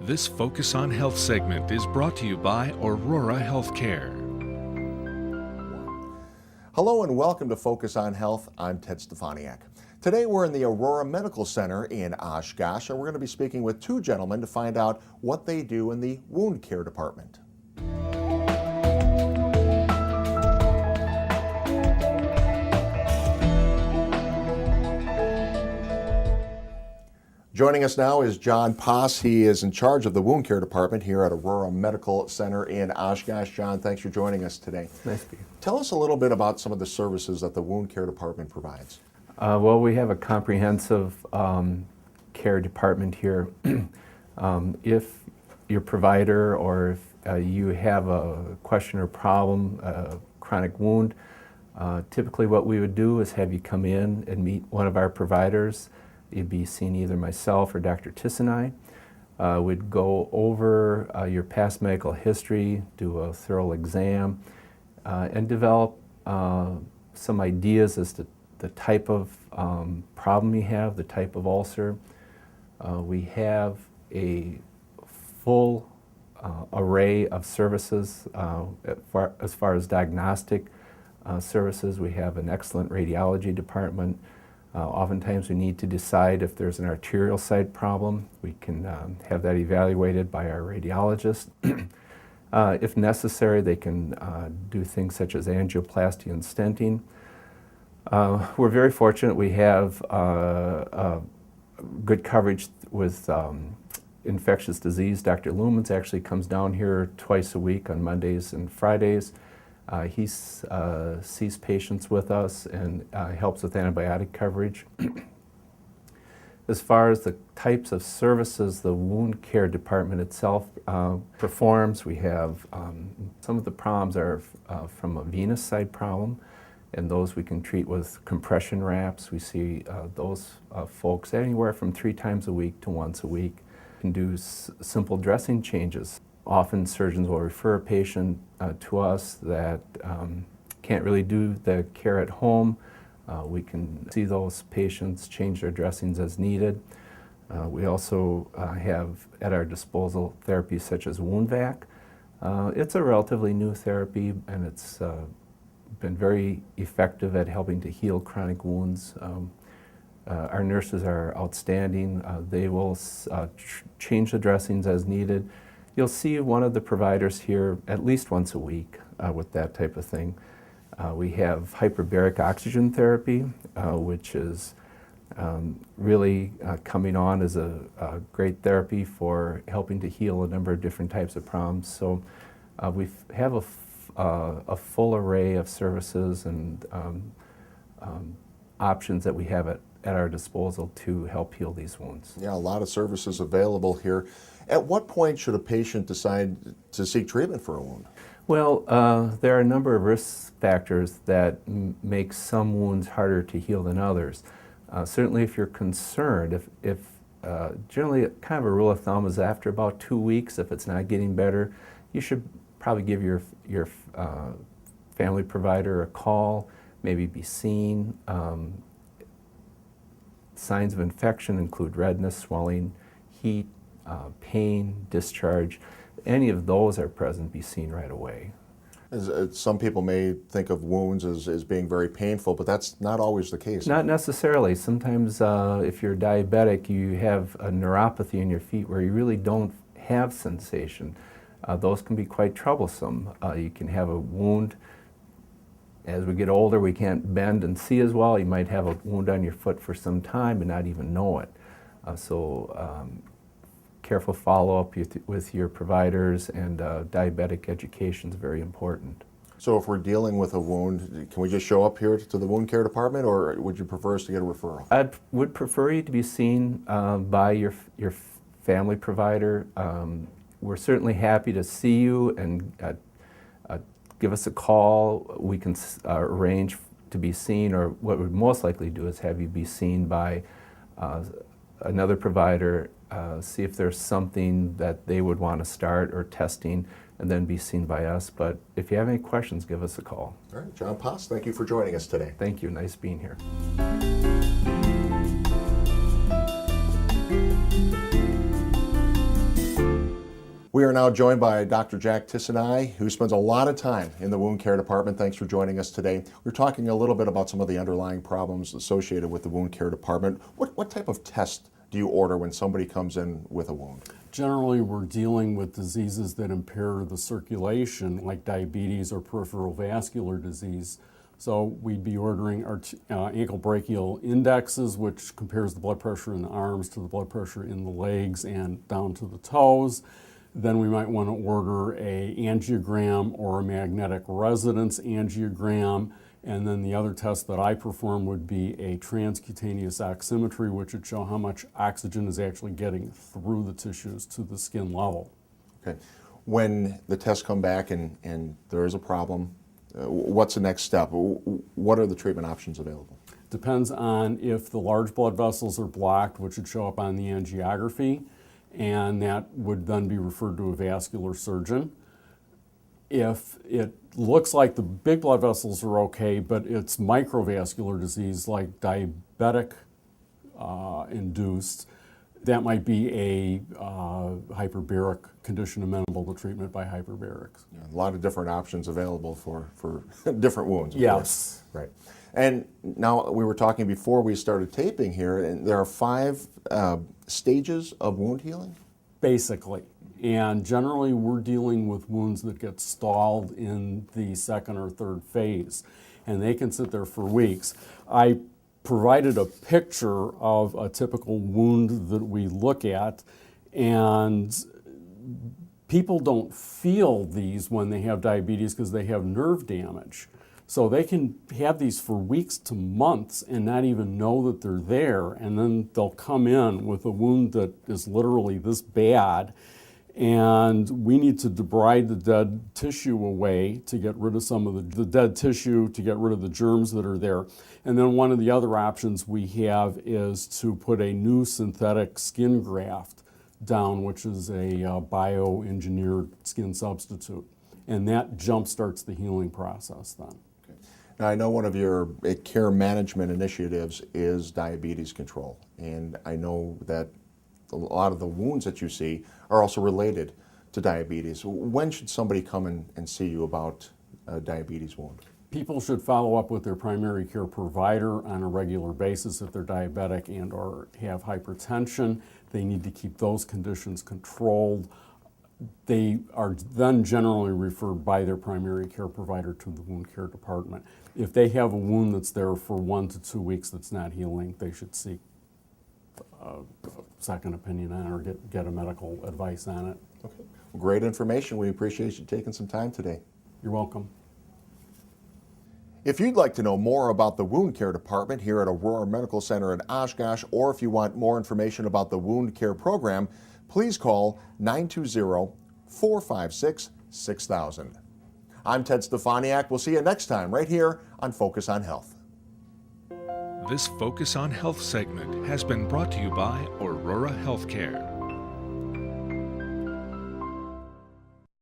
This Focus on Health segment is brought to you by Aurora Healthcare. Hello and welcome to Focus on Health. I'm Ted Stefaniak. Today we're in the Aurora Medical Center in Oshkosh, and we're going to be speaking with two gentlemen to find out what they do in the wound care department. Joining us now is John Poss. He is in charge of the wound care department here at Aurora Medical Center in Oshkosh. John, thanks for joining us today. Nice to be here. Tell us a little bit about some of the services that the wound care department provides. Well, we have a comprehensive care department here. If your provider or if you have a question or problem, a chronic wound, typically what we would do is have you come in and meet one of our providers. You'd be seeing either myself or Dr. Tisinai. We'd go over your past medical history, do a thorough exam, and develop some ideas as to the type of problem you have, the type of ulcer. We have a full array of services as far as diagnostic services. We have an excellent radiology department. Oftentimes we need to decide if there's an arterial side problem. We can have that evaluated by our radiologist. If necessary, they can do things such as angioplasty and stenting. We're very fortunate we have good coverage with infectious disease. Dr. Lumens actually comes down here twice a week on Mondays and Fridays. He sees patients with us and helps with antibiotic coverage. As far as the types of services the wound care department itself performs, we have some of the problems are from a venous side problem, and those we can treat with compression wraps. We see those folks anywhere from 3 times a week to once a week. We can do simple dressing changes. Often surgeons will refer a patient to us that can't really do the care at home. We can see those patients, change their dressings as needed. We also have at our disposal therapies such as wound vac. It's a relatively new therapy, and it's been very effective at helping to heal chronic wounds. Our nurses are outstanding. They will change the dressings as needed. You'll see one of the providers here at least once a week with that type of thing. We have hyperbaric oxygen therapy, which is really coming on as a great therapy for helping to heal a number of different types of problems. So we have a full array of services and options that we have at our disposal to help heal these wounds. Yeah, a lot of services available here. At what point should a patient decide to seek treatment for a wound? Well, there are a number of risk factors that make some wounds harder to heal than others. Certainly if you're concerned, if generally kind of a rule of thumb is after about 2 weeks, if it's not getting better, you should probably give your family provider a call, maybe be seen. Signs of infection include redness, swelling, heat, pain, discharge. Any of those are present, be seen right away. Some people may think of wounds as being very painful, but that's not always the case. Not necessarily. Sometimes if you're diabetic, you have a neuropathy in your feet where you really don't have sensation. Those can be quite troublesome. You can have a wound. As we get older, we can't bend and see as well. You might have a wound on your foot for some time and not even know it. Careful follow-up with your providers, and diabetic education is very important. So if we're dealing with a wound, can we just show up here to the wound care department, or would you prefer us to get a referral? I would prefer you to be seen by your family provider. We're certainly happy to see you, and give us a call. We can arrange to be seen, or what we'd most likely do is have you be seen by another provider, see if there's something that they would want to start or testing, and then be seen by us. But if you have any questions, give us a call. All right, John Poss, thank you for joining us today. Thank you, nice being here. We are now joined by Dr. Jack Tisinai, who spends a lot of time in the wound care department. Thanks for joining us today. We're talking a little bit about some of the underlying problems associated with the wound care department. What type of test do you order when somebody comes in with a wound? Generally, we're dealing with diseases that impair the circulation, like diabetes or peripheral vascular disease. So we'd be ordering our ankle brachial indexes, which compares the blood pressure in the arms to the blood pressure in the legs and down to the toes. Then we might want to order an angiogram or a magnetic resonance angiogram. And then the other test that I perform would be a transcutaneous oximetry, which would show how much oxygen is actually getting through the tissues to the skin level. Okay. When the tests come back and there is a problem, what's the next step? What are the treatment options available? Depends on if the large blood vessels are blocked, which would show up on the angiography, and that would then be referred to a vascular surgeon. If it looks like the big blood vessels are okay, but it's microvascular disease like diabetic induced, that might be a hyperbaric condition amenable to treatment by hyperbarics. Yeah, a lot of different options available for different wounds. Yes. Right. And now we were talking before we started taping here, and there are 5 stages of wound healing? Basically. And generally, we're dealing with wounds that get stalled in the second or third phase, and they can sit there for weeks. I provided a picture of a typical wound that we look at, and people don't feel these when they have diabetes because they have nerve damage. So they can have these for weeks to months and not even know that they're there, and then they'll come in with a wound that is literally this bad, and we need to debride the dead tissue away to get rid of some of the dead tissue, to get rid of the germs that are there. And then one of the other options we have is to put a new synthetic skin graft down, which is a bioengineered skin substitute. And that jumpstarts the healing process then. Okay. Now, I know one of your care management initiatives is diabetes control, and I know that a lot of the wounds that you see are also related to diabetes. When should somebody come and see you about a diabetes wound? People should follow up with their primary care provider on a regular basis if they're diabetic and or have hypertension. They need to keep those conditions controlled. They are then generally referred by their primary care provider to the wound care department. If they have a wound that's there for 1 to 2 weeks that's not healing, they should seek a second opinion on it or get a medical advice on it. Okay. Well, great information. We appreciate you taking some time today. You're welcome. If you'd like to know more about the wound care department here at Aurora Medical Center in Oshkosh, or if you want more information about the wound care program, please call 920-456-6000. I'm Ted Stefaniak. We'll see you next time right here on Focus on Health. This Focus on Health segment has been brought to you by Aurora Healthcare.